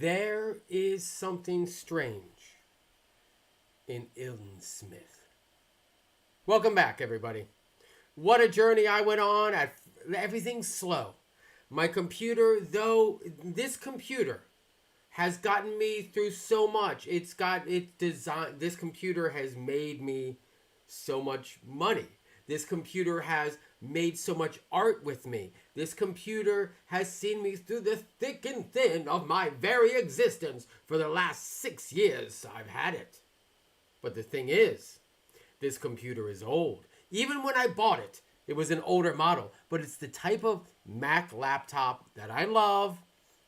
There is something strange in Smith. Welcome back, everybody. What a journey I went on. Everything's slow. My computer, though, this computer has gotten me through so much. It's got its design. This computer has made me so much money. This computer has made so much art with me. This computer has seen me through the thick and thin of my very existence for the last 6 years I've had it. But the thing is, this computer is old. Even when I bought it, it was an older model. But it's the type of Mac laptop that I love.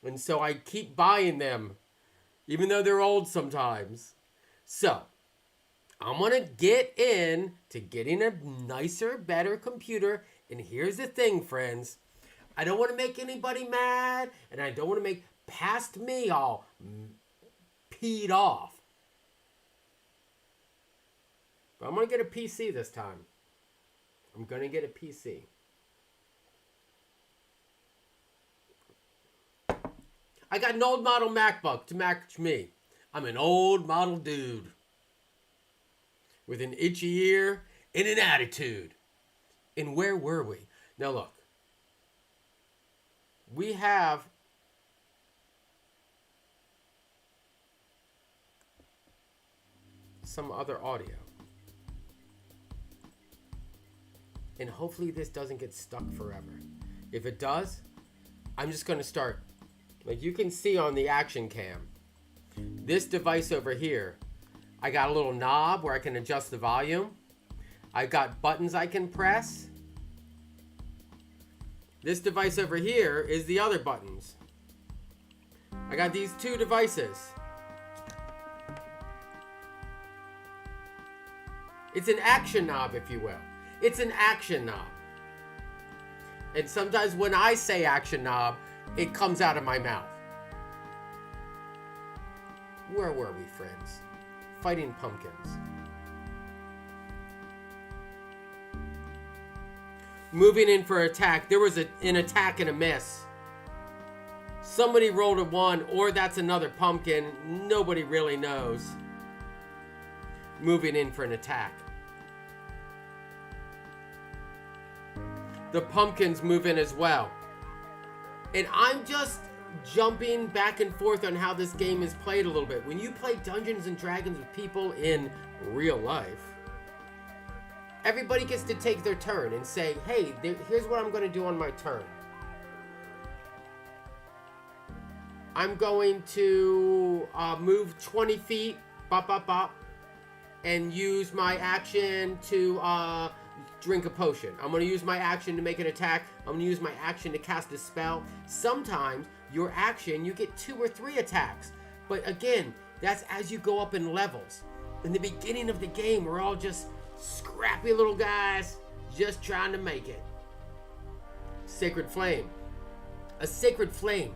And so I keep buying them, even though they're old sometimes. So, I'm going to get in to getting a nicer, better computer. And here's the thing, friends. I don't want to make anybody mad. And I don't want to make past me all peed off. But I'm going to get a PC this time. I'm going to get a PC. I got an old model MacBook to match me. I'm an old model dude with an itchy ear and an attitude. And where were we? Now look. We have some other audio. And hopefully this doesn't get stuck forever. If it does, I'm just going to start. Like you can see on the action cam, this device over here, I got a little knob where I can adjust the volume. I got buttons I can press. This device over here is the other buttons. I got these two devices. It's an action knob, if you will. It's an action knob. And sometimes when I say action knob, it comes out of my mouth. Where were we, friends? Fighting pumpkins. Moving in for attack. There was an attack and a miss. Somebody rolled a 1, or that's another pumpkin. Nobody really knows. Moving in for an attack. The pumpkins move in as well. And I'm just jumping back and forth on how this game is played a little bit. When you play Dungeons and Dragons with people in real life, everybody gets to take their turn and say, hey, here's what I'm going to do on my turn. I'm going to move 20 feet, bop, bop, bop, and use my action to drink a potion. I'm going to use my action to make an attack. I'm going to use my action to cast a spell. Sometimes your action, you get 2 or 3 attacks. But again, that's as you go up in levels. In the beginning of the game, we're all just scrappy little guys just trying to make it. Sacred Flame. A sacred flame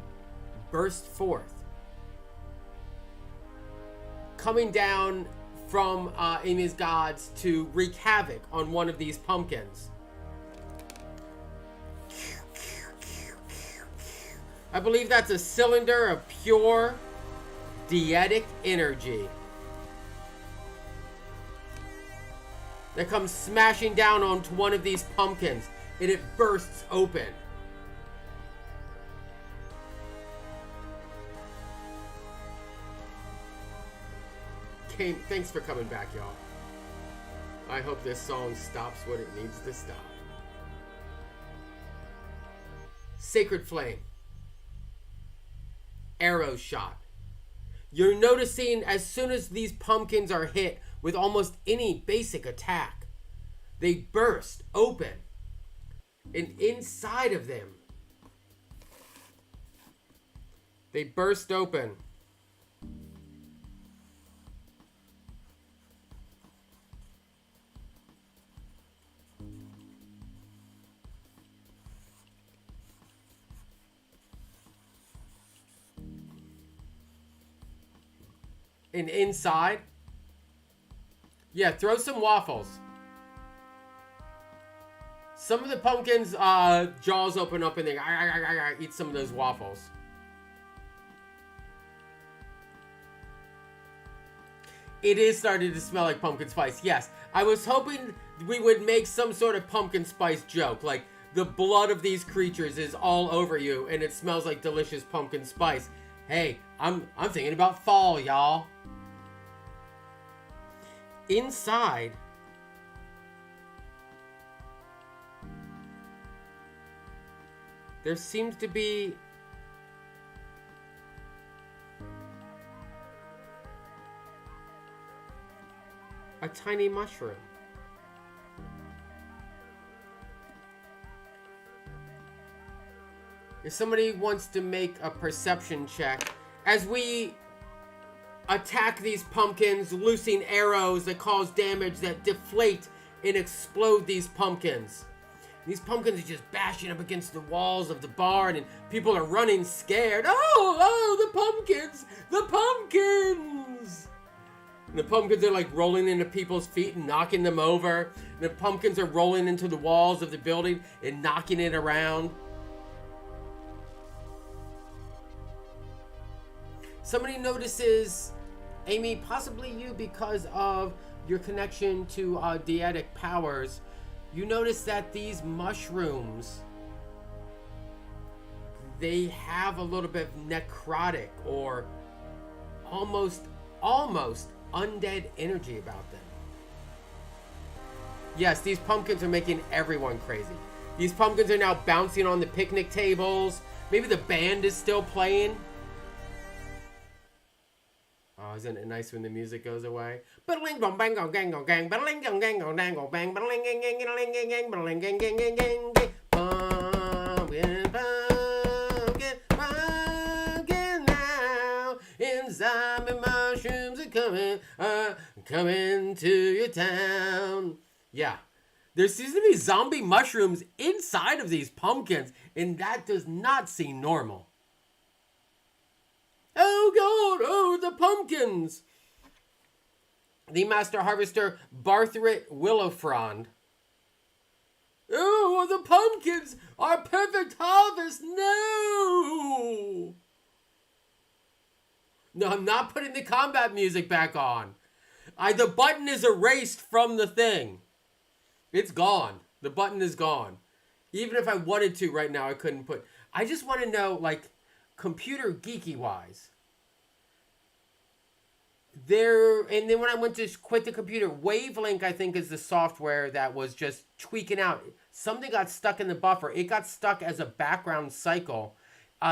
burst forth, coming down from Amy's gods to wreak havoc on one of these pumpkins. I believe that's a cylinder of pure deetic energy that comes smashing down onto one of these pumpkins, and it bursts open. Thanks for coming back, y'all. I hope this song stops what it needs to stop. Sacred Flame. Arrow shot. You're noticing as soon as these pumpkins are hit with almost any basic attack, they burst open. And inside of them, they burst open. And inside, yeah, throw some waffles. Some of the pumpkins' jaws open up and they eat some of those waffles. It is starting to smell like pumpkin spice. Yes, I was hoping we would make some sort of pumpkin spice joke, like the blood of these creatures is all over you and it smells like delicious pumpkin spice. Hey, I'm thinking about fall, y'all. Inside, there seems to be a tiny mushroom. If somebody wants to make a perception check, as we attack these pumpkins, loosing arrows that cause damage that deflate and explode these pumpkins. These pumpkins are just bashing up against the walls of the barn and people are running scared. Oh, the pumpkins! The pumpkins! And the pumpkins are like rolling into people's feet and knocking them over. And the pumpkins are rolling into the walls of the building and knocking it around. Somebody notices, Amy, possibly you because of your connection to deetic powers, you notice that these mushrooms, they have a little bit of necrotic or almost undead energy about them. Yes, these pumpkins are making everyone crazy. These pumpkins are now bouncing on the picnic tables. Maybe the band is still playing. Oh, isn't it nice when the music goes away? Zombie mushrooms are coming to your town. Yeah. There seems to be zombie mushrooms inside of these pumpkins, and that does not seem normal. Oh God, oh, the pumpkins! The Master Harvester, Barthrit Willowfrond. Oh, the pumpkins! Our perfect harvest! No! No, I'm not putting the combat music back on. The button is erased from the thing. It's gone. The button is gone. Even if I wanted to right now, I couldn't put... I just want to know, like, computer geeky-wise. And then when I went to quit the computer, Wavelink, I think, is the software that was just tweaking out. Something got stuck in the buffer. It got stuck as a background cycle.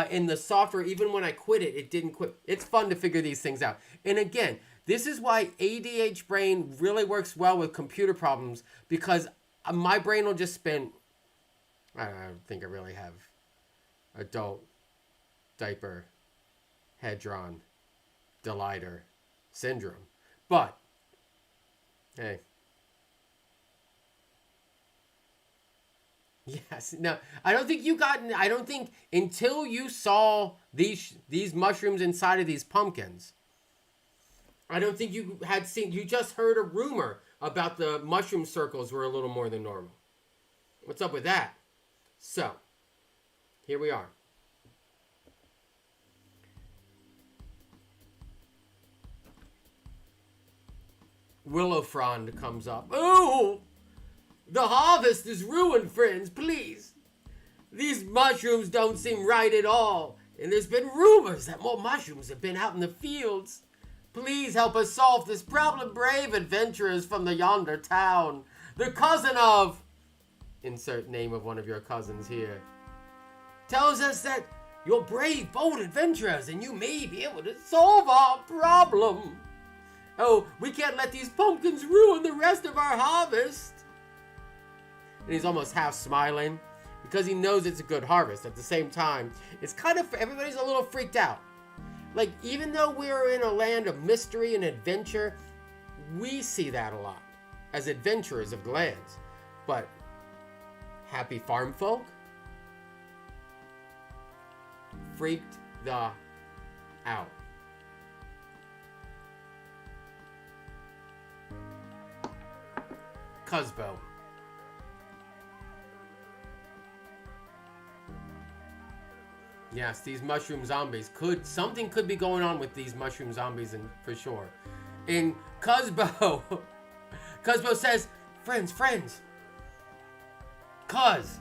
In the software, even when I quit it, it didn't quit. It's fun to figure these things out. And again, this is why ADH brain really works well with computer problems, because my brain will just spin. I don't think I really have adult diaper hadron delighter syndrome. But, hey. Yes. No, I don't think until you saw these mushrooms inside of these pumpkins, I don't think you just heard a rumor about the mushroom circles were a little more than normal. What's up with that? So, here we are. Willowfrond comes up. Oh! The harvest is ruined, friends, please. These mushrooms don't seem right at all. And there's been rumors that more mushrooms have been out in the fields. Please help us solve this problem, brave adventurers from the yonder town. The cousin of... Insert name of one of your cousins here. Tells us that you're brave, bold adventurers, and you may be able to solve our problem. Oh, we can't let these pumpkins ruin the rest of our harvest. And he's almost half smiling because he knows it's a good harvest. At the same time, it's kind of, everybody's a little freaked out. Like, even though we're in a land of mystery and adventure, we see that a lot as adventurers of the lands. But happy farm folk freaked the out. Cusbo. Yes, these mushroom zombies something could be going on with these mushroom zombies, and for sure. And Cuzbo. Cuzbo says, friends. Cuz.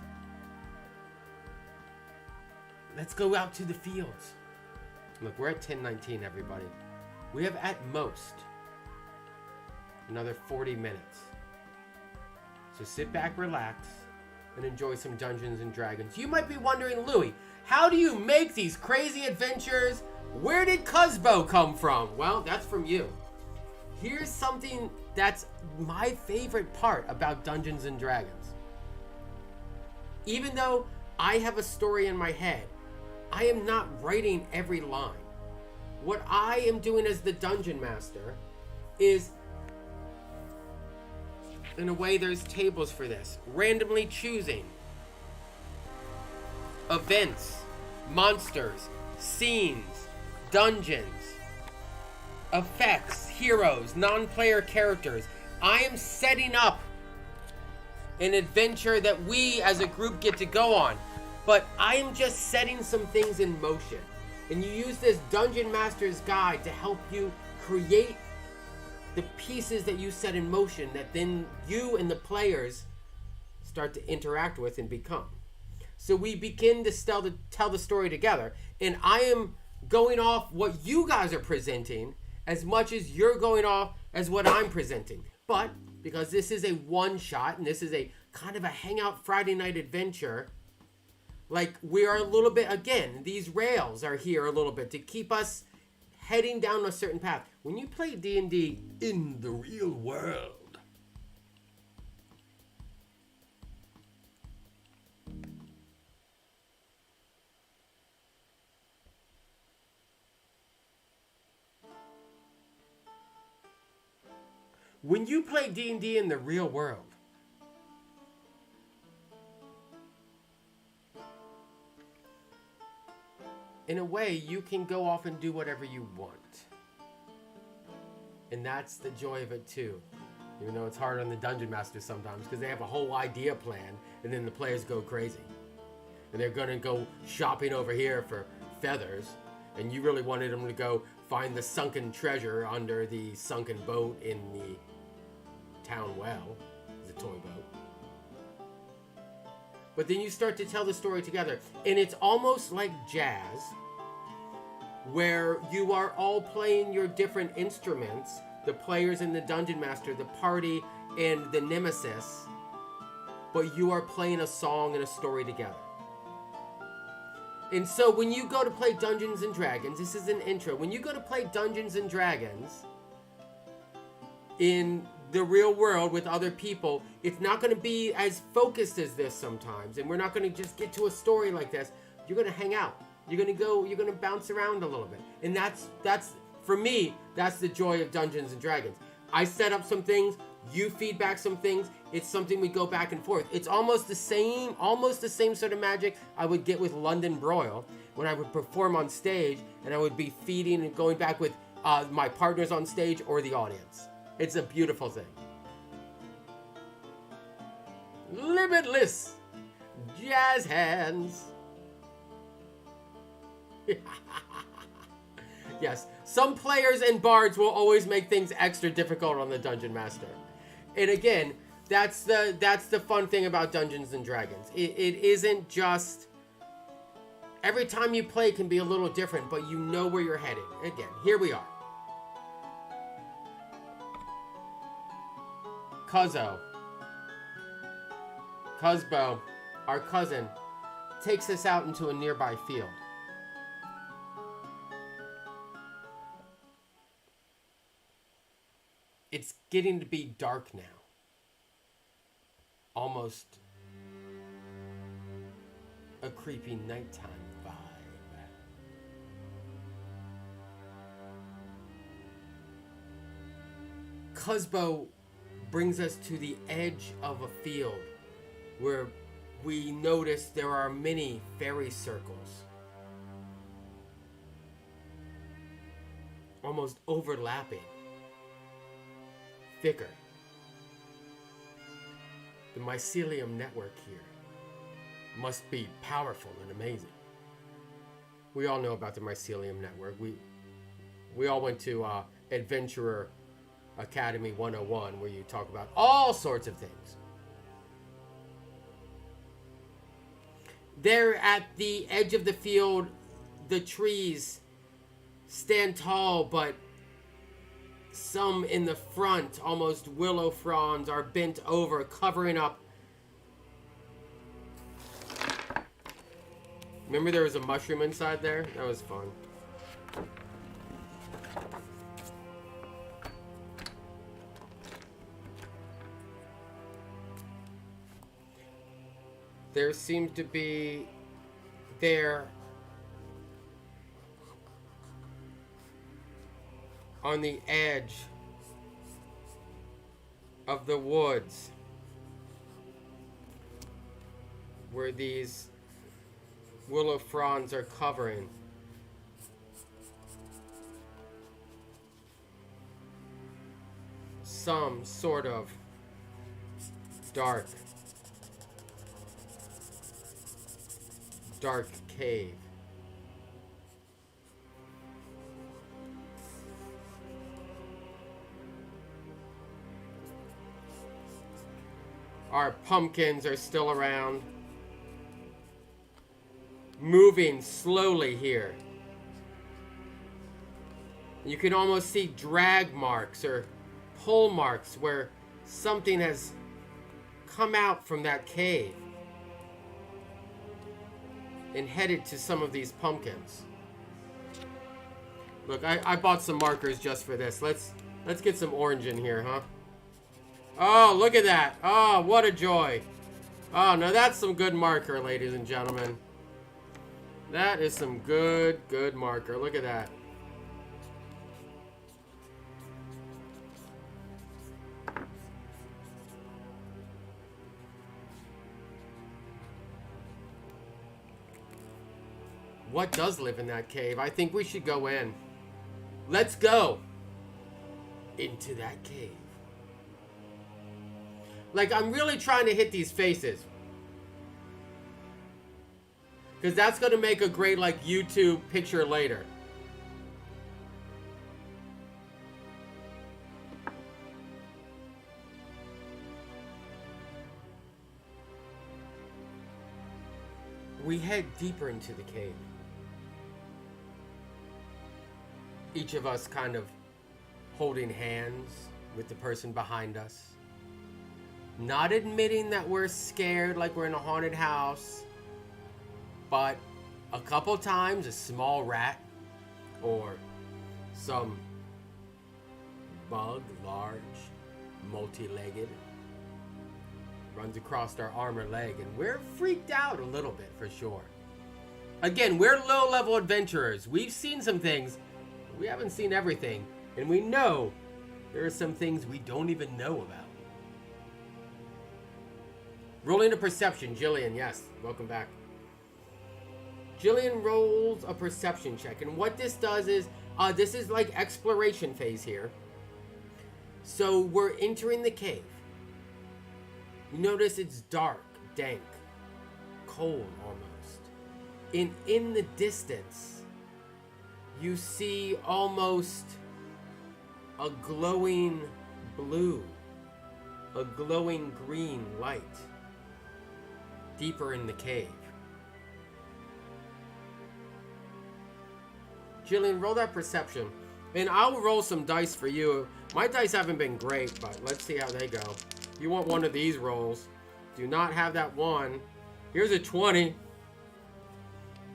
Let's go out to the fields. Look, we're at 10:19, everybody. We have at most another 40 minutes. So sit back, relax, and enjoy some Dungeons and Dragons. You might be wondering, Louie, how do you make these crazy adventures? Where did Cuzbo come from? Well, that's from you. Here's something that's my favorite part about Dungeons and Dragons. Even though I have a story in my head, I am not writing every line. What I am doing as the Dungeon Master is, in a way, there's tables for this, randomly choosing events, monsters, scenes, dungeons, effects, heroes, non-player characters. I am setting up an adventure that we as a group get to go on, but I am just setting some things in motion. And you use this Dungeon Master's Guide to help you create the pieces that you set in motion that then you and the players start to interact with and become. So we begin to tell the story together, and I am going off what you guys are presenting as much as you're going off as what I'm presenting. But because this is a one-shot and this is a kind of a hangout Friday night adventure, like we are a little bit, again, these rails are here a little bit to keep us heading down a certain path. When you play D&D in the real world, in a way, you can go off and do whatever you want. And that's the joy of it too. Even though it's hard on the Dungeon Master sometimes because they have a whole idea plan and then the players go crazy. And they're going to go shopping over here for feathers. And you really wanted them to go find the sunken treasure under the sunken boat in the town well. It's a toy boat. But then you start to tell the story together. And it's almost like jazz, where you are all playing your different instruments, the players and the Dungeon Master, the party and the Nemesis, but you are playing a song and a story together. And so when you go to play Dungeons and Dragons, this is an intro, when you go to play Dungeons and Dragons in the real world with other people, it's not going to be as focused as this sometimes, and we're not going to just get to a story like this. You're going to hang out. You're going to bounce around a little bit. And that's for me, that's the joy of Dungeons and Dragons. I set up some things, you feedback some things, it's something we go back and forth. It's almost the same sort of magic I would get with London Broil when I would perform on stage and I would be feeding and going back with my partners on stage or the audience. It's a beautiful thing. Limitless jazz hands. Yes, some players and bards will always make things extra difficult on the Dungeon Master. And again, that's the fun thing about Dungeons and Dragons. It isn't just every time you play can be a little different, but you know where you're heading. Again, here we are. Cuzbo, our cousin, takes us out into a nearby field. It's getting to be dark now. Almost a creepy nighttime vibe. Cuzbo brings us to the edge of a field where we notice there are many fairy circles, almost overlapping, thicker. The mycelium network here must be powerful and amazing. We all know about the mycelium network. We all went to Adventurer Academy 101, where you talk about all sorts of things. There at the edge of the field, the trees stand tall, but some in the front, almost willow fronds, are bent over, covering up. Remember there was a mushroom inside there? That was fun. There seems to be there on the edge of the woods where these willow fronds are covering. Some sort of dark cave. Our pumpkins are still around, moving slowly here. You can almost see drag marks or pull marks where something has come out from that cave and headed to some of these pumpkins. Look, I bought some markers just for this. Let's get some orange in here, huh? Oh, look at that. Oh, what a joy. Oh, now that's some good marker, ladies and gentlemen. That is some good marker. Look at that. What does live in that cave? I think we should go in. Let's go into that cave. Like, I'm really trying to hit these faces, because that's going to make a great, like, YouTube picture later. We head deeper into the cave. Each of us kind of holding hands with the person behind us. Not admitting that we're scared like we're in a haunted house, but a couple times a small rat or some bug, large, multi-legged, runs across our arm or leg, and we're freaked out a little bit for sure. Again, we're low-level adventurers. We've seen some things. We haven't seen everything, and we know there are some things we don't even know about. Rolling a perception, Jillian, yes, welcome back. Jillian rolls a perception check, and what this does is, this is like exploration phase here. So we're entering the cave. You notice it's dark, dank, cold almost. And in the distance, you see almost a glowing blue, a glowing green light deeper in the cave. Jillian, roll that perception. And I'll roll some dice for you. My dice haven't been great, but let's see how they go. You want one of these rolls. Do not have that one. Here's a 20.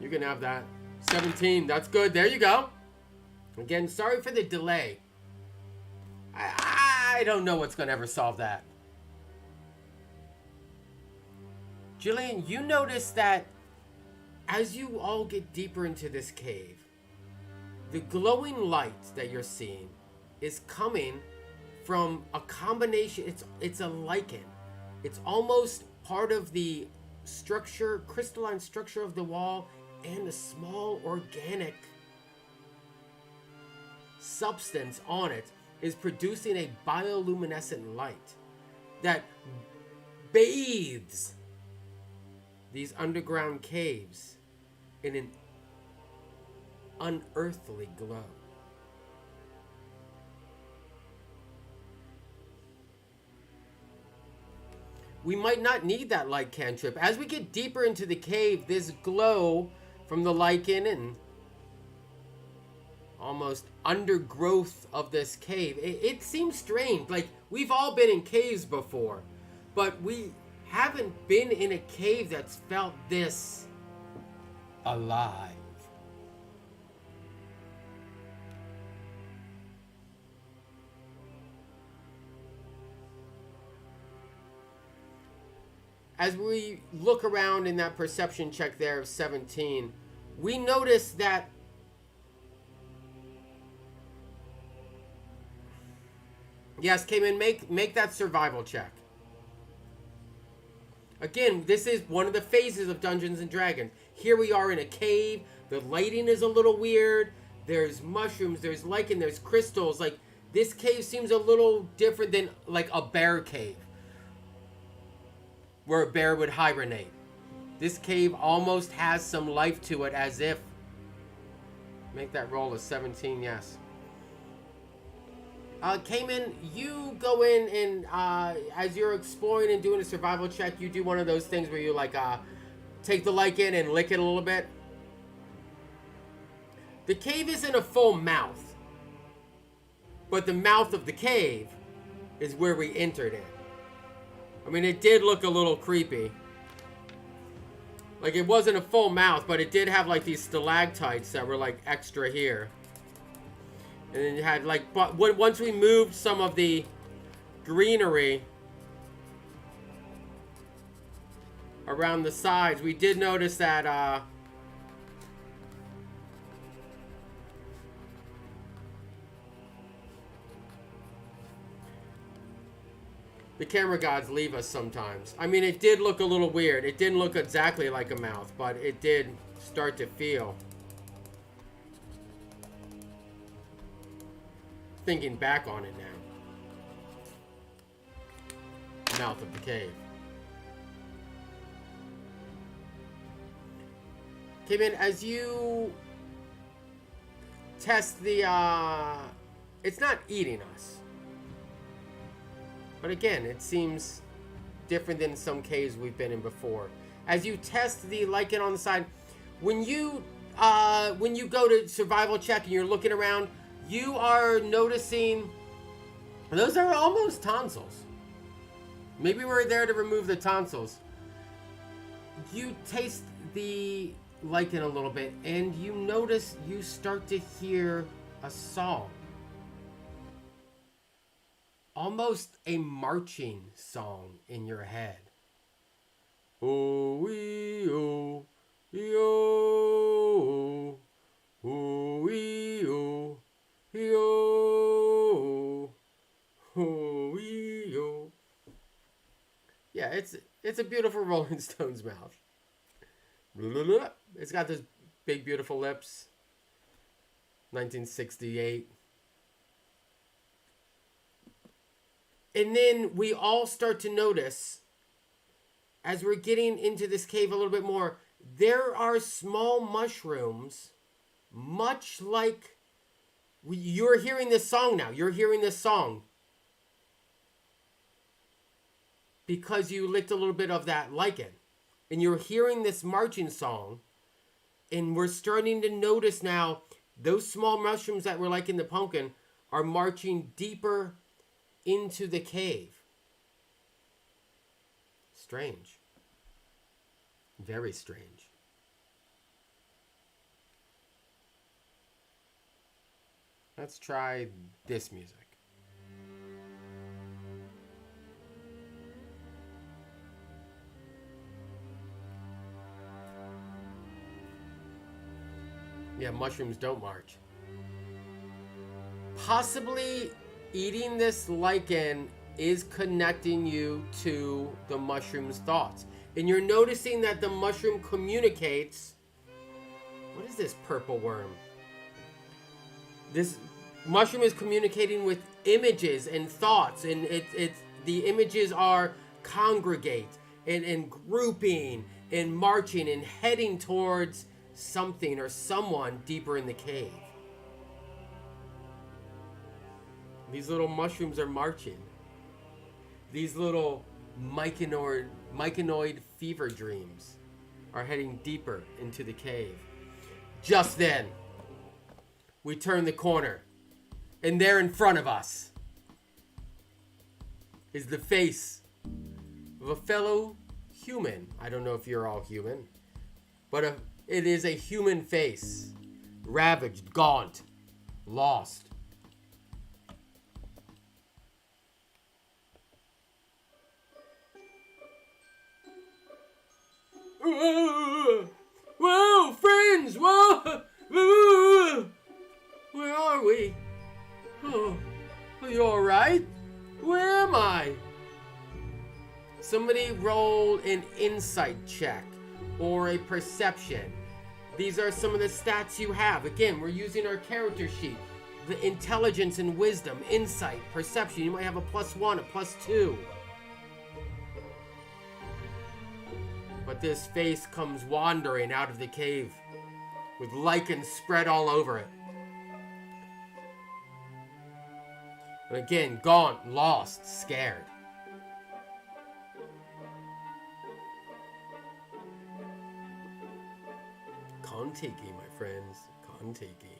You can have that. 17, that's good. There you go. Again, sorry for the delay. I don't know what's going to ever solve that. Jillian, you notice that as you all get deeper into this cave, the glowing light that you're seeing is coming from a combination. It's a lichen. It's almost part of the structure, crystalline structure of the wall, and a small organic substance on it is producing a bioluminescent light that bathes these underground caves in an unearthly glow. we might not need that light cantrip. As we get deeper into the cave, this glow from the lichen and almost undergrowth of this cave, it seems strange. Like, we've all been in caves before, but we haven't been in a cave that's felt this alive. As we look around in that perception check there of 17, we notice that yes, Cayman, make that survival check. Again, this is one of the phases of Dungeons and Dragons. Here we are in a cave. The lighting is a little weird. There's mushrooms, there's lichen, there's crystals. Like, this cave seems a little different than like a bear cave, where a bear would hibernate. This cave almost has some life to it, as if... Make that roll a 17, yes. Cayman, you go in and as you're exploring and doing a survival check, you do one of those things where you like take the lichen and lick it a little bit. The cave isn't a full mouth, but the mouth of the cave is where we entered it. I mean, it did look a little creepy. Like, it wasn't a full mouth, but it did have like these stalactites that were like extra here. And then you had like, but once we moved some of the greenery around the sides, we did notice that the camera gods leave us sometimes. I mean, it did look a little weird. It didn't look exactly like a mouth, but it did start to feel. Thinking back on it now. Mouth of the cave. Cayman, as you test the, it's not eating us. But again, it seems different than some caves we've been in before. As you test the lichen on the side, when you go to survival check and you're looking around, you are noticing those are almost tonsils. Maybe we're there to remove the tonsils. You taste the lichen a little bit, and you notice you start to hear a song. Almost a marching song in your head. Oh-wee-oh, yo, oh-wee-oh, yo, oh-wee-oh. Yeah, it's a beautiful Rolling Stones mouth. It's got those big, beautiful lips. 1968. And then we all start to notice, as we're getting into this cave a little bit more, there are small mushrooms, much like... You're hearing this song now. You're hearing this song because you licked a little bit of that lichen. And you're hearing this marching song. And we're starting to notice now, those small mushrooms that were like in the pumpkin are marching deeper into the cave. Strange. Very strange. Let's try this music. Yeah, mushrooms don't march. Possibly eating this lichen is connecting you to the mushroom's thoughts. And you're noticing that the mushroom communicates... What is this purple worm? This mushroom is communicating with images and thoughts. And the images are congregate and grouping and marching and heading towards something or someone deeper in the cave. These little mushrooms are marching. These little myconoid fever dreams are heading deeper into the cave. Just then, we turn the corner, and there in front of us is the face of a fellow human. I don't know if you're all human, but it is a human face. Ravaged, gaunt, lost. Whoa, friends! Whoa! Where are we? Oh, are you alright? Where am I? Somebody roll an insight check or a perception. These are some of the stats you have. Again, we're using our character sheet. The intelligence and wisdom, insight, perception. You might have a +1, a +2. But this face comes wandering out of the cave with lichen spread all over it. And again, gaunt, lost, scared. Kontiki, my friends. Kontiki.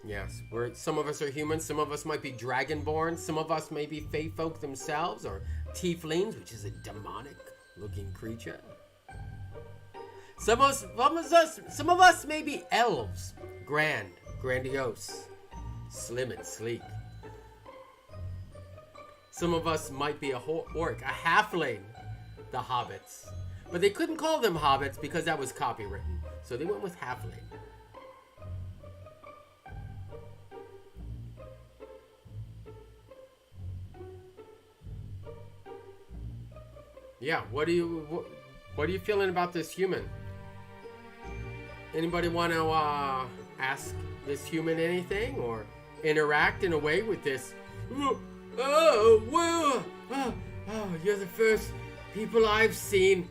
Yes, some of us are humans, some of us might be dragonborn, some of us may be fae folk themselves, or tieflings, which is a demonic-looking creature. Some of us may be elves, grandiose, slim and sleek. Some of us might be a orc, a halfling, the hobbits. But they couldn't call them hobbits because that was copywritten, so they went with halfling. Yeah, what are you feeling about this human? Anybody want to ask this human anything or interact in a way with this? Oh, you're the first people I've seen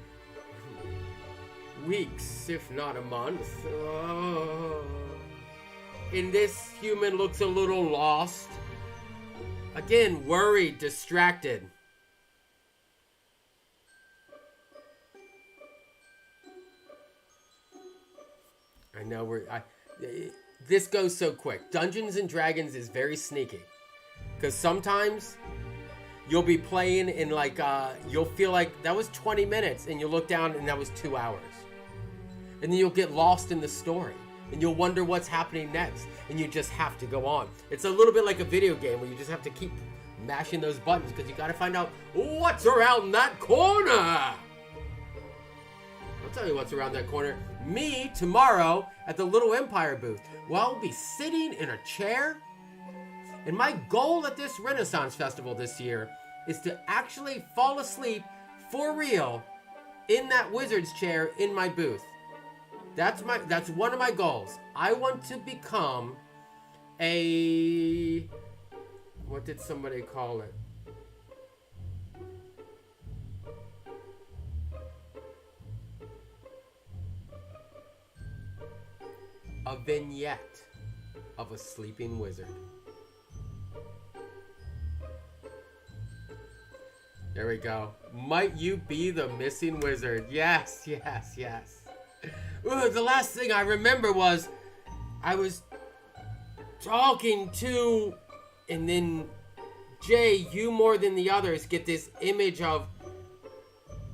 weeks, if not a month. And this human looks a little lost. Again, worried, distracted. I know this goes so quick. Dungeons and Dragons is very sneaky. Because sometimes you'll be playing and you'll feel like that was 20 minutes and you'll look down and that was 2 hours. And then you'll get lost in the story. And you'll wonder what's happening next. And you just have to go on. It's a little bit like a video game where you just have to keep mashing those buttons because you got to find out what's around that corner. I'll tell you what's around that corner. Me, tomorrow, at the LittlEmpire booth. Well, I'll be sitting in a chair. And my goal at this Renaissance Festival this year is to actually fall asleep for real in that wizard's chair in my booth. That's one of my goals. I want to become a... What did somebody call it? A vignette of a sleeping wizard. There we go. Might you be the missing wizard? Yes, yes, yes. Ooh, the last thing I remember was I was talking to, and then Jay, you more than the others get this image of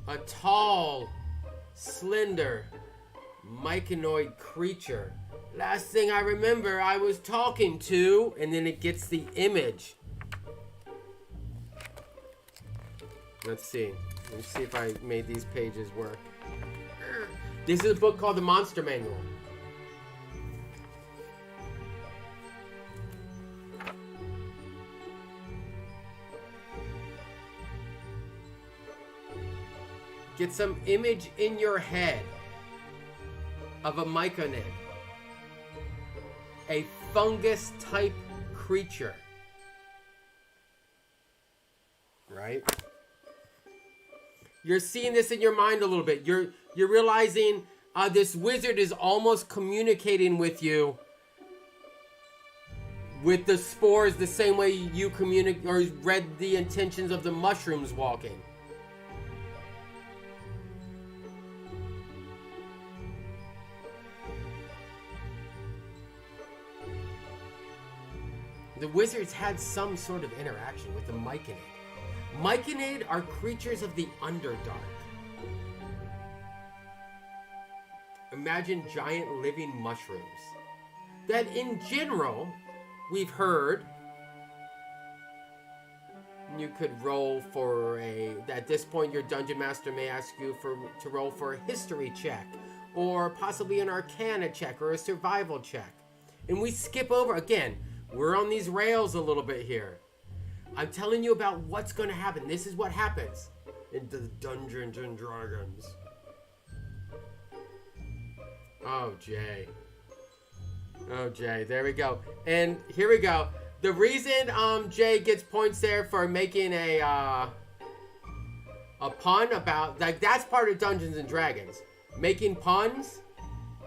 a tall, slender, myconoid creature. Last thing I remember, I was talking to, and then it gets the image. Let's see. Let's see if I made these pages work. This is a book called The Monster Manual. Get some image in your head of a myconid. A fungus-type creature. Right? You're seeing this in your mind a little bit. You're realizing This wizard is almost communicating with you with the spores the same way you communicate or read the intentions of the mushrooms walking. The wizards had some sort of interaction with the Myconid. Myconid are creatures of the Underdark. Imagine giant living mushrooms that in general we've heard you could roll for at this point your dungeon master may ask you to roll for a history check or possibly an arcana check or a survival check. And we skip over again. We're on these rails a little bit here. I'm telling you about what's going to happen. This is what happens in the Dungeons and Dragons. Oh, Jay. Oh, Jay. There we go. And here we go. The reason Jay gets points there for making a pun about... Like, that's part of Dungeons and Dragons. Making puns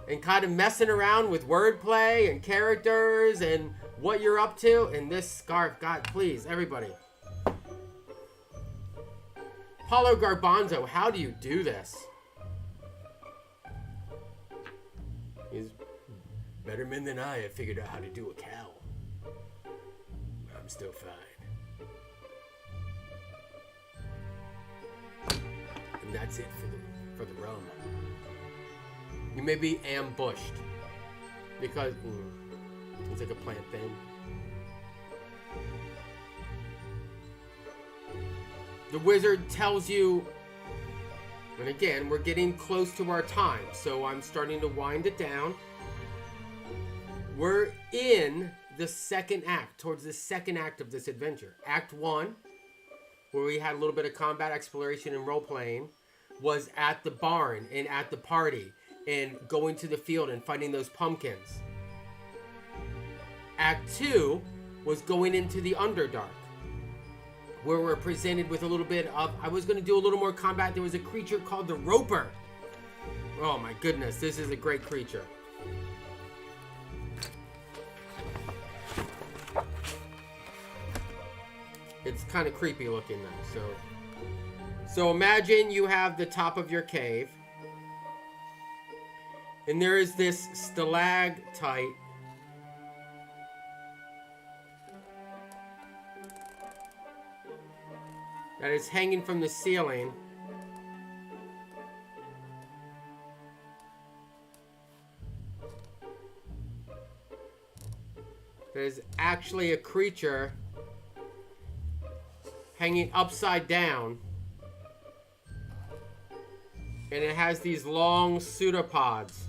and kind of messing around with wordplay and characters and what you're up to. And this scarf, God, please, everybody. Paulo Garbanzo, how do you do this? He's better men than I have figured out how to do a cow. I'm still fine. And that's it for the rum. You may be ambushed because it's like a plant thing. The wizard tells you, and again, we're getting close to our time, so I'm starting to wind it down. We're in the second act, towards the second act of this adventure. Act 1, where we had a little bit of combat exploration and role-playing, was at the barn and at the party and going to the field and fighting those pumpkins. Act 2 was going into the Underdark, where we're presented with a little bit of... I was going to do a little more combat. There was a creature called the Roper. Oh my goodness, this is a great creature. It's kind of creepy looking though. So imagine you have the top of your cave, and there is this stalactite that is hanging from the ceiling. There's actually a creature hanging upside down. And it has these long pseudopods.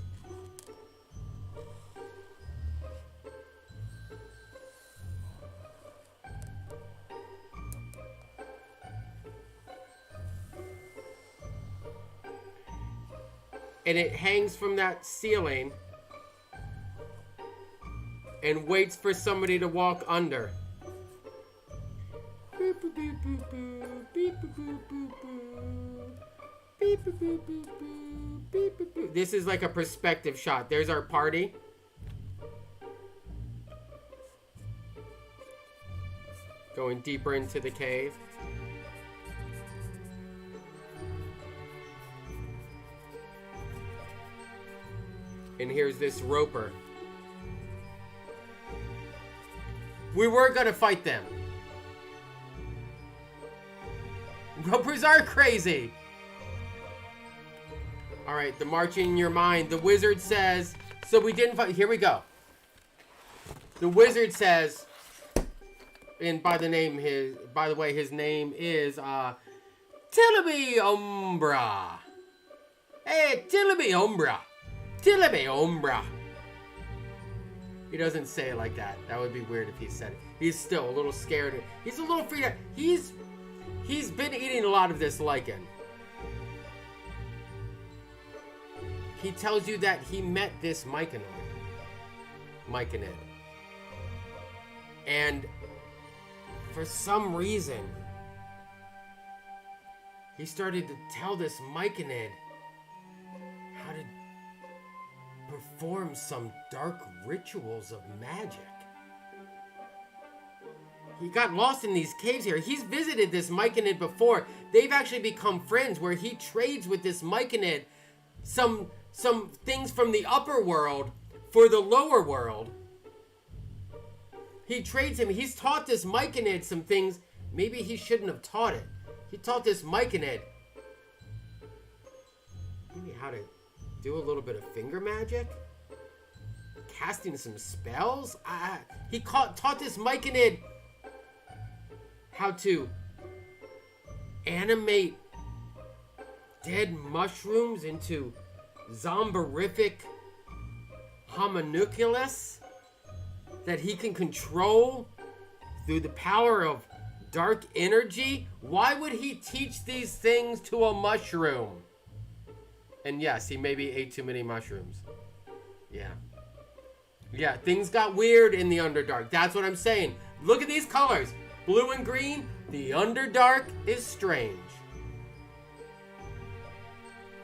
And it hangs from that ceiling and waits for somebody to walk under. This is like a perspective shot. There's our party. Going deeper into the cave. And here's this Roper. We were gonna fight them. Ropers are crazy. All right, the marching in your mind. The wizard says, so we didn't fight. Here we go. The wizard says, and by the way, his name is Tillaby Umbra. Hey, Tillaby Umbra. Tillaby Umbra. He doesn't say it like that. That would be weird if he said it. He's still a little scared. He's a little freaked out. He's been eating a lot of this lichen. He tells you that he met this Myconid. And for some reason, he started to tell this Myconid perform some dark rituals of magic. He got lost in these caves here. He's visited this Myconid before. They've actually become friends where he trades with this Myconid some things from the upper world for the lower world. He trades him. He's taught this Myconid some things maybe he shouldn't have taught it. He taught this Myconid maybe how to do a little bit of finger magic, casting some spells. He taught this Myconid how to animate dead mushrooms into zomborific homunculus that he can control through the power of dark energy. Why would he teach these things to a mushroom? And yes, he maybe ate too many mushrooms. Yeah, things got weird in the Underdark. That's what I'm saying. Look at these colors. Blue and green. The Underdark is strange.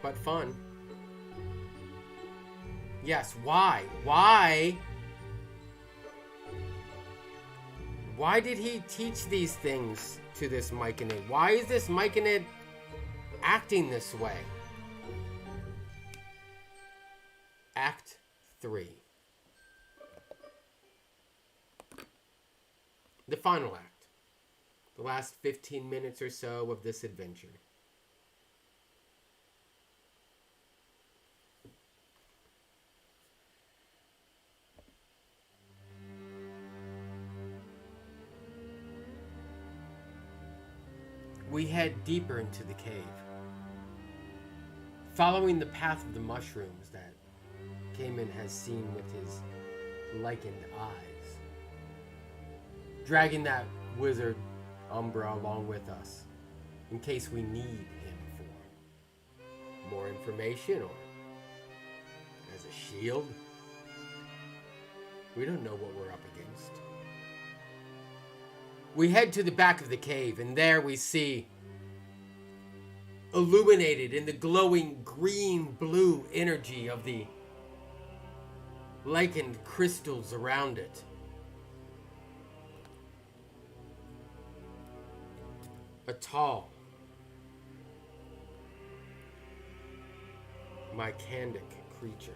But fun. Yes, why? Why did he teach these things to this Myconid? Why is this Myconid acting this way? Act 3. The final act. The last 15 minutes or so of this adventure. We head deeper into the cave, following the path of the mushrooms that Cayman has seen with his lichened eyes, dragging that wizard Umbra along with us in case we need him for more information or as a shield. We don't know what we're up against. We head to the back of the cave, and there we see, illuminated in the glowing green-blue energy of the lichened crystals around it, a tall, mycandic creature.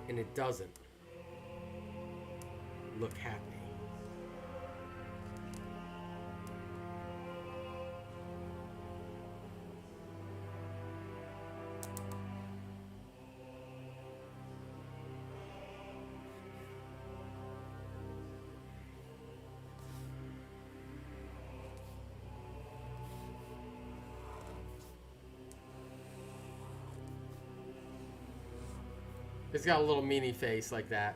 And it doesn't look happy. It's got a little meanie face like that.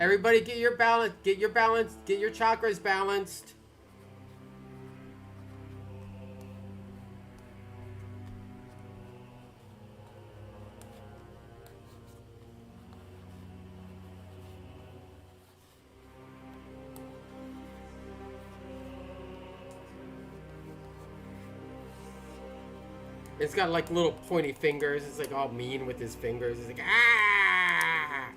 Everybody get your balance, get your chakras balanced. It's got like little pointy fingers. It's like all mean with his fingers. It's like, ah!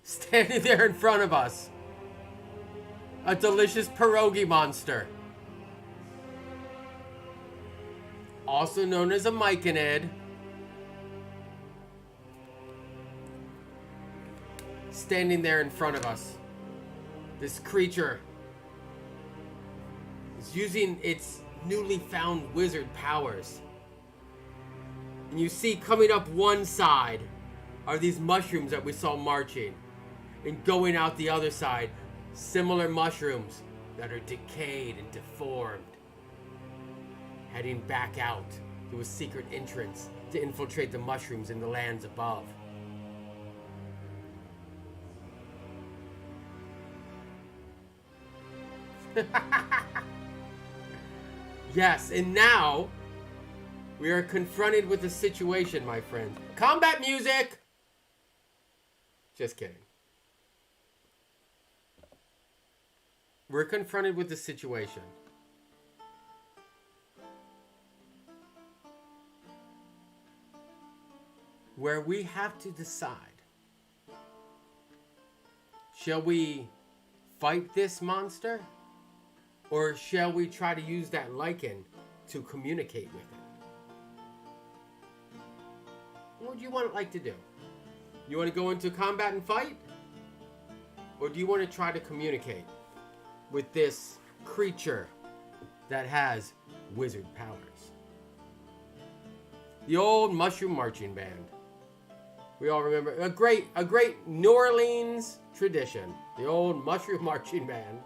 Standing there in front of us. A delicious pierogi monster. Also known as a Myconid. Standing there in front of us. This creature is using its newly found wizard powers. And you see coming up one side are these mushrooms that we saw marching. And going out the other side, similar mushrooms that are decayed and deformed. Heading back out to a secret entrance to infiltrate the mushrooms in the lands above. Yes, and now we are confronted with a situation, my friend. Combat music! Just kidding. We're confronted with a situation where we have to decide. Shall we fight this monster? Or shall we try to use that lichen to communicate with it? What would you like to do? You want to go into combat and fight? Or do you want to try to communicate with this creature that has wizard powers? The old Mushroom Marching Band. We all remember a great New Orleans tradition. The old Mushroom Marching Band.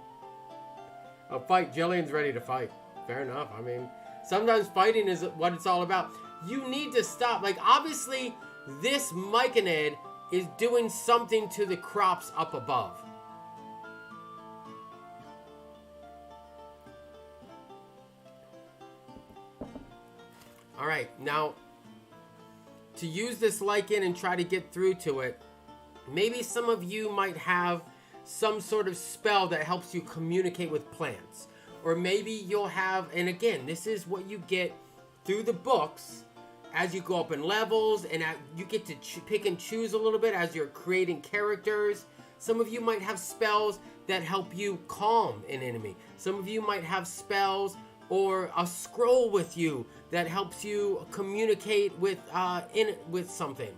A fight. Jillian's ready to fight. Fair enough. I mean, sometimes fighting is what it's all about. You need to stop. Like, obviously, this myconid is doing something to the crops up above. All right, now, to use this lichen and try to get through to it, maybe some of you might have some sort of spell that helps you communicate with plants. Or maybe you'll have, and again, this is what you get through the books as you go up in levels, and you get to pick and choose a little bit as you're creating characters. Some of you might have spells that help you calm an enemy. Some of you might have spells or a scroll with you that helps you communicate with something,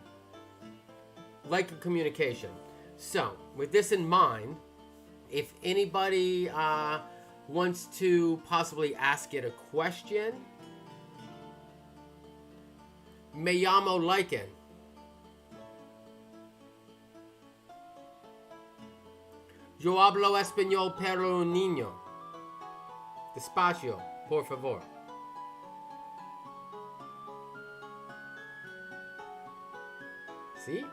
like a communication. So, with this in mind, if anybody wants to possibly ask it a question, me llamo lichen. Yo hablo español pero un niño. Despacio, por favor. See?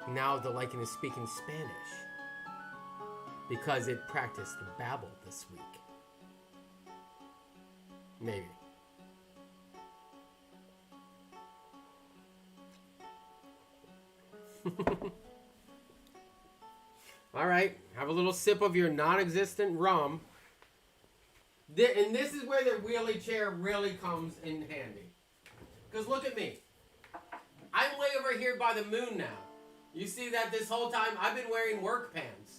Now the lichen is speaking Spanish because it practiced Babel this week. Maybe. All right, have a little sip of your non-existent rum. And this is where the wheelie chair really comes in handy. Because look at me. I'm way over here by the moon now. You see that this whole time I've been wearing work pants.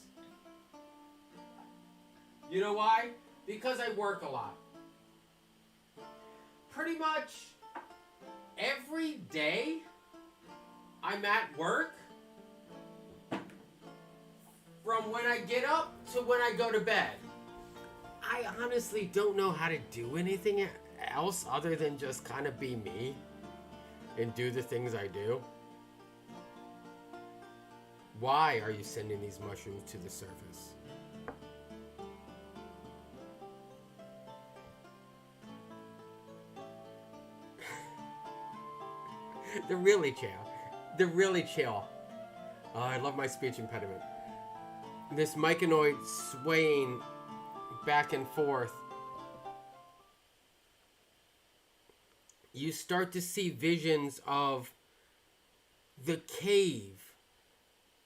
You know why? Because I work a lot. Pretty much every day I'm at work. From when I get up to when I go to bed. I honestly don't know how to do anything else other than just kind of be me and do the things I do. Why are you sending these mushrooms to the surface? They're really chill. They're really chill. Oh, I love my speech impediment. This myconoid swaying back and forth. You start to see visions of the cave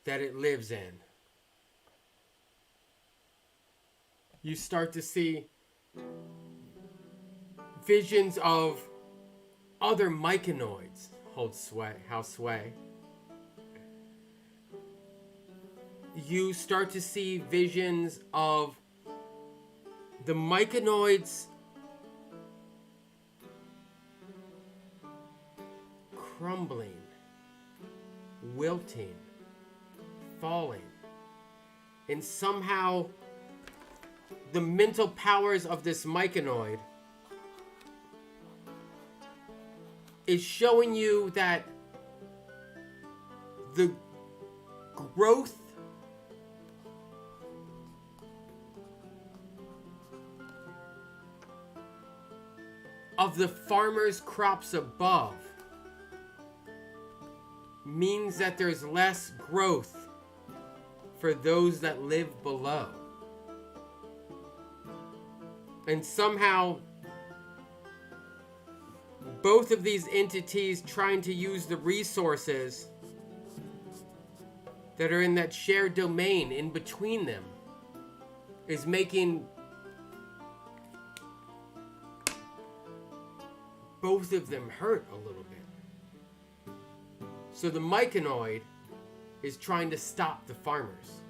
that it lives in. You start to see visions of other myconoids sway. You start to see visions of the myconoids crumbling, wilting, falling. And somehow the mental powers of this myconoid is showing you that the growth of the farmer's crops above means that there's less growth for those that live below. And somehow both of these entities trying to use the resources that are in that shared domain in between them is making both of them hurt a little bit. So the myconoid is trying to stop the farmers.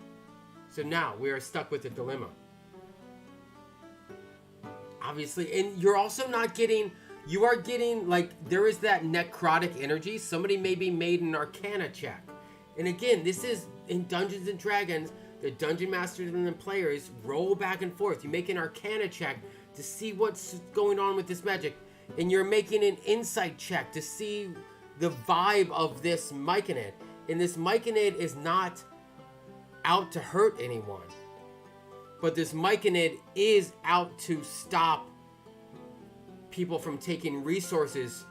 So now we are stuck with a dilemma. Obviously, and you're also not getting, you are getting, like, there is that necrotic energy. Somebody may be made an Arcana check. And again, this is in Dungeons and Dragons. The Dungeon Masters and the players roll back and forth. You make an Arcana check to see what's going on with this magic. And you're making an Insight check to see the vibe of this myconid. And this myconid is not out to hurt anyone. But this myconid is out to stop people from taking resources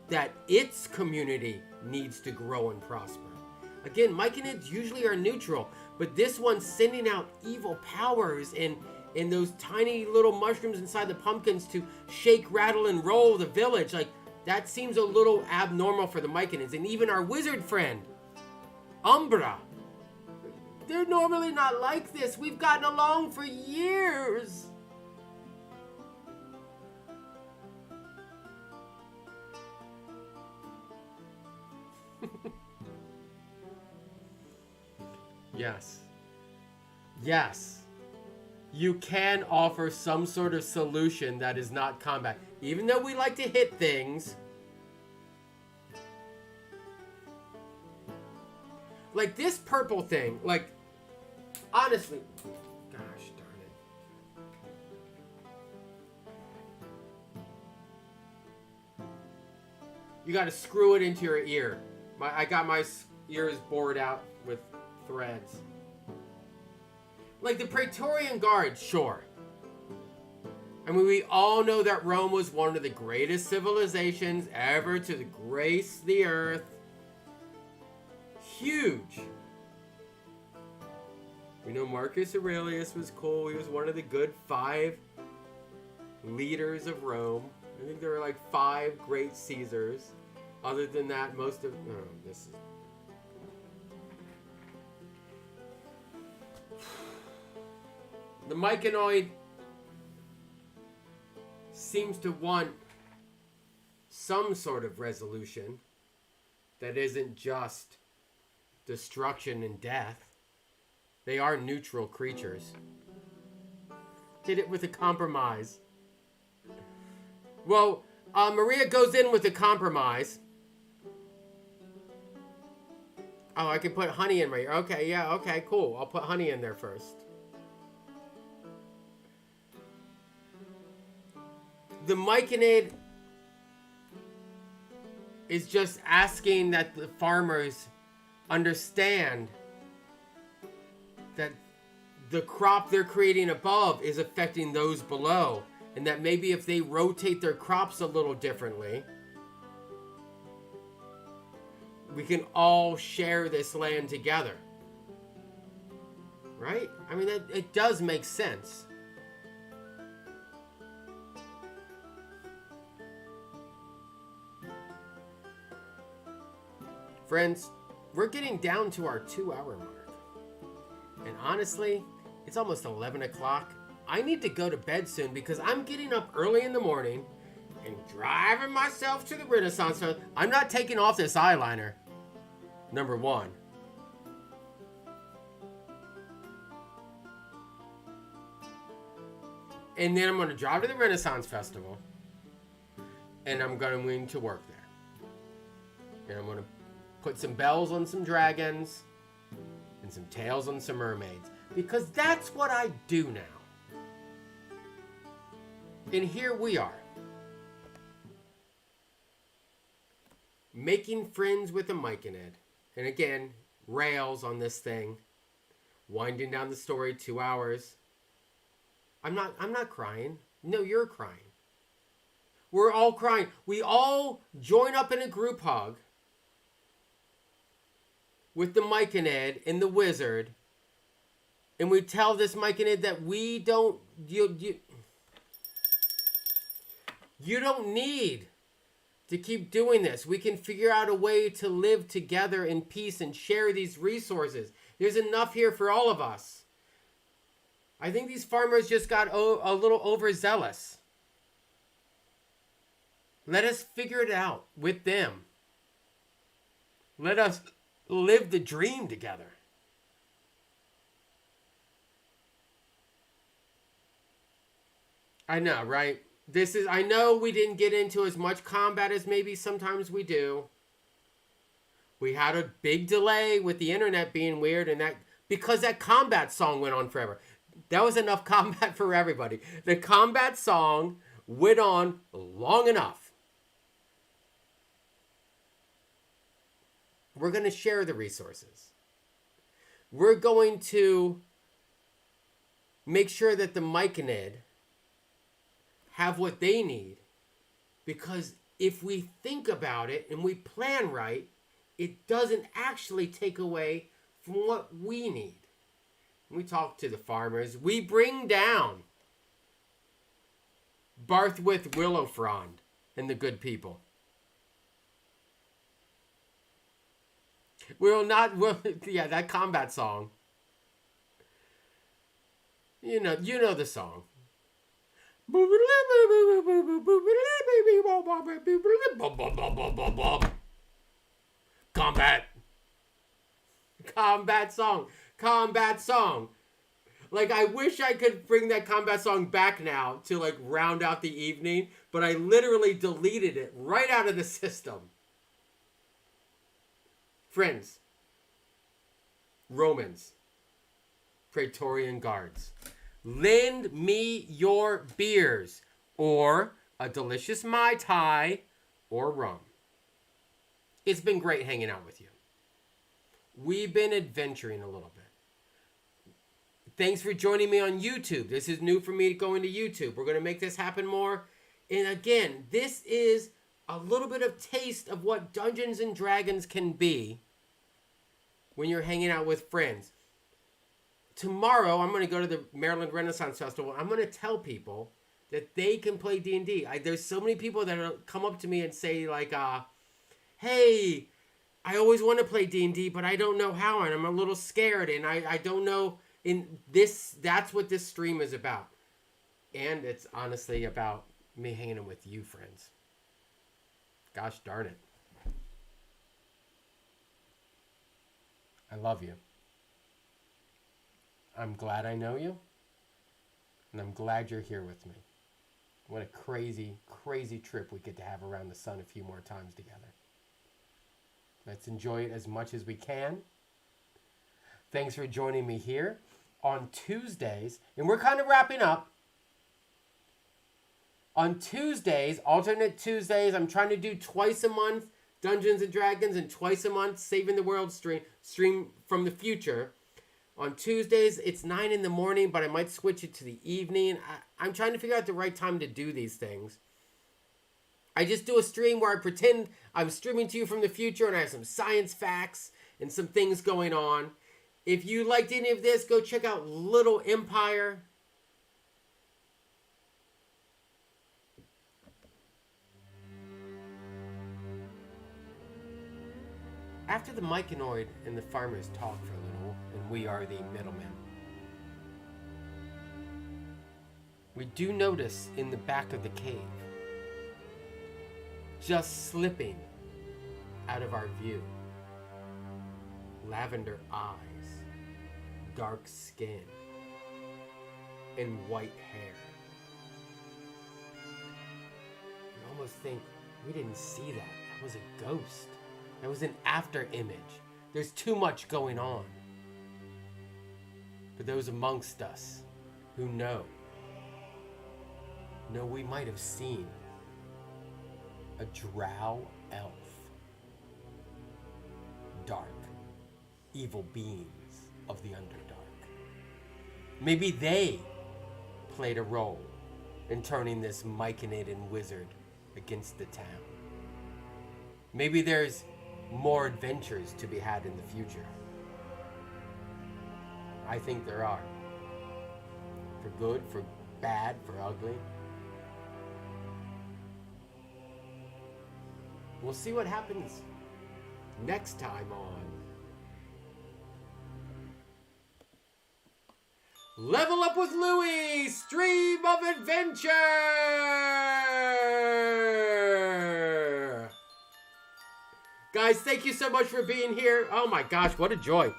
that its community needs to grow and prosper. Again, myconids usually are neutral, but this one's sending out evil powers and those tiny little mushrooms inside the pumpkins to shake, rattle, and roll the village. Like, that seems a little abnormal for the myconids. And even our wizard friend, Umbra, they're normally not like this. We've gotten along for years. Yes. Yes. You can offer some sort of solution that is not combat. Even though we like to hit things. Like this purple thing. Like, honestly. Gosh darn it. You gotta screw it into your ear. I got my ears bored out with threads. Like the Praetorian Guard, sure. I mean, we all know that Rome was one of the greatest civilizations ever to grace the earth. Huge. We know Marcus Aurelius was cool. He was one of the good 5 leaders of Rome. I think there were like 5 great Caesars. Other than that, most of... Oh, this is... The myconoid seems to want some sort of resolution that isn't just destruction and death. They are neutral creatures. Did it with a compromise. Well, Maria goes in with a compromise. Oh, I can put honey in right here. Okay, yeah, okay, cool. I'll put honey in there first. The myconid is just asking that the farmers understand that the crop they're creating above is affecting those below. And that maybe if they rotate their crops a little differently, we can all share this land together. Right? I mean, it does make sense. Friends, we're getting down to our 2-hour mark. And honestly, it's almost 11 o'clock. I need to go to bed soon because I'm getting up early in the morning and driving myself to the Renaissance Fair. I'm not taking off this eyeliner. Number 1. And then I'm going to drive to the Renaissance Festival. And I'm going to work there. And I'm going to put some bells on some dragons and some tails on some mermaids. Because that's what I do now. And here we are. Making friends with a myconid. And again, rails on this thing. Winding down the story 2 hours. I'm not crying. No, you're crying. We're all crying. We all join up in a group hug with the myconid and the wizard. And we tell this myconid that we don't... You don't need to keep doing this. We can figure out a way to live together in peace and share these resources. There's enough here for all of us. I think these farmers just got a little overzealous. Let us figure it out with them. Let us live the dream together. I know, right? I know we didn't get into as much combat as maybe sometimes we do. We had a big delay with the internet being weird, and because that combat song went on forever. That was enough combat for everybody. The combat song went on long enough. We're going to share the resources. We're going to make sure that the Myconid have what they need. Because if we think about it and we plan right, it doesn't actually take away from what we need. We talk to the farmers. We bring down Barthwith Willowfrond and the good people. Yeah, that combat song. You know the song. Combat song. Like, I wish I could bring that combat song back now to like round out the evening, but I literally deleted it right out of the system. Friends, Romans, Praetorian Guards, lend me your beers or a delicious Mai Tai or rum. It's been great hanging out with you. We've been adventuring a little bit. Thanks for joining me on YouTube. This is new for me going to YouTube. We're going to make this happen more. And again, this is a little bit of taste of what Dungeons and Dragons can be when you're hanging out with friends. Tomorrow, I'm going to go to the Maryland Renaissance Festival. I'm going to tell people that they can play D&D. There's so many people that come up to me and say, like, hey, I always want to play D&D, but I don't know how, and I'm a little scared, and I don't know. That's what this stream is about. And it's honestly about me hanging out with you, friends. Gosh darn it. I love you. I'm glad I know you. And I'm glad you're here with me. What a crazy, crazy trip we get to have around the sun a few more times together. Let's enjoy it as much as we can. Thanks for joining me here on Tuesdays. And we're kind of wrapping up. On Tuesdays, alternate Tuesdays, I'm trying to do twice a month Dungeons and Dragons and twice a month Saving the World stream from the future. On Tuesdays, it's 9 in the morning, but I might switch it to the evening. I'm trying to figure out the right time to do these things. I just do a stream where I pretend I'm streaming to you from the future and I have some science facts and some things going on. If you liked any of this, go check out LittlEmpire. After the Myconoid and the farmers talk for a little, and we are the middlemen, we do notice in the back of the cave, just slipping out of our view, lavender eyes, dark skin, and white hair. You almost think, we didn't see that. That was a ghost. That was an after image. There's too much going on. But those amongst us who know we might have seen a drow elf. Dark, evil beings of the Underdark. Maybe they played a role in turning this Myconid wizard against the town. Maybe there's more adventures to be had in the future. I think there are. For good, for bad, for ugly. We'll see what happens next time on Level Up with Louie, Stream of Adventure! Guys, thank you so much for being here. Oh my gosh, what a joy.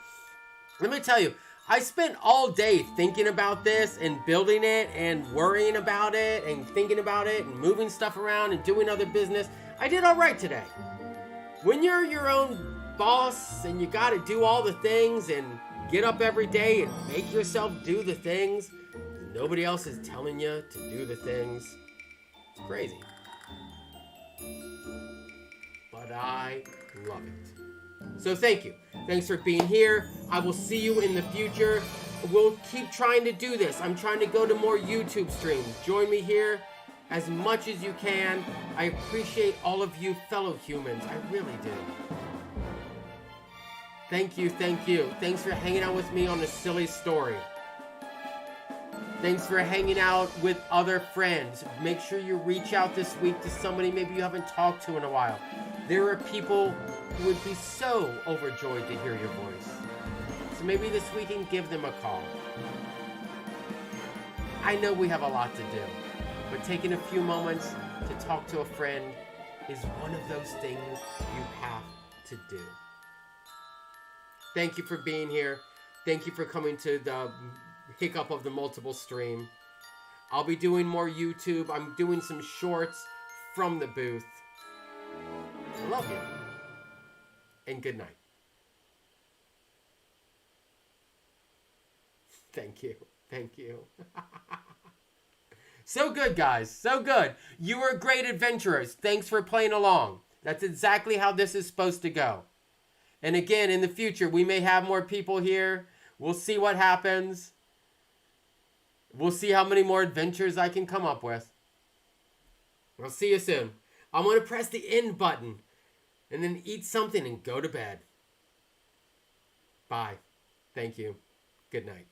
Let me tell you, I spent all day thinking about this and building it and worrying about it and thinking about it and moving stuff around and doing other business. I did all right today. When you're your own boss and you got to do all the things and get up every day and make yourself do the things, nobody else is telling you to do the things. It's crazy. But I love it. So thank you. Thanks for being here. I will see you in the future. We'll keep trying to do this. I'm trying to go to more YouTube streams. Join me here as much as you can. I appreciate all of you fellow humans. I really do. Thank you, thank you. Thanks for hanging out with me on a silly story. Thanks for hanging out with other friends. Make sure you reach out this week to somebody maybe you haven't talked to in a while. There are people who would be so overjoyed to hear your voice. So maybe this week and give them a call. I know we have a lot to do, but taking a few moments to talk to a friend is one of those things you have to do. Thank you for being here. Thank you for coming to the hiccup of the multiple stream. I'll be doing more YouTube. I'm doing some shorts from the booth. I love you. And good night. Thank you. Thank you. So good, guys. So good. You were great adventurers. Thanks for playing along. That's exactly how this is supposed to go. And again, in the future, we may have more people here. We'll see what happens. We'll see how many more adventures I can come up with. I'll see you soon. I'm going to press the end button and then eat something and go to bed. Bye. Thank you. Good night.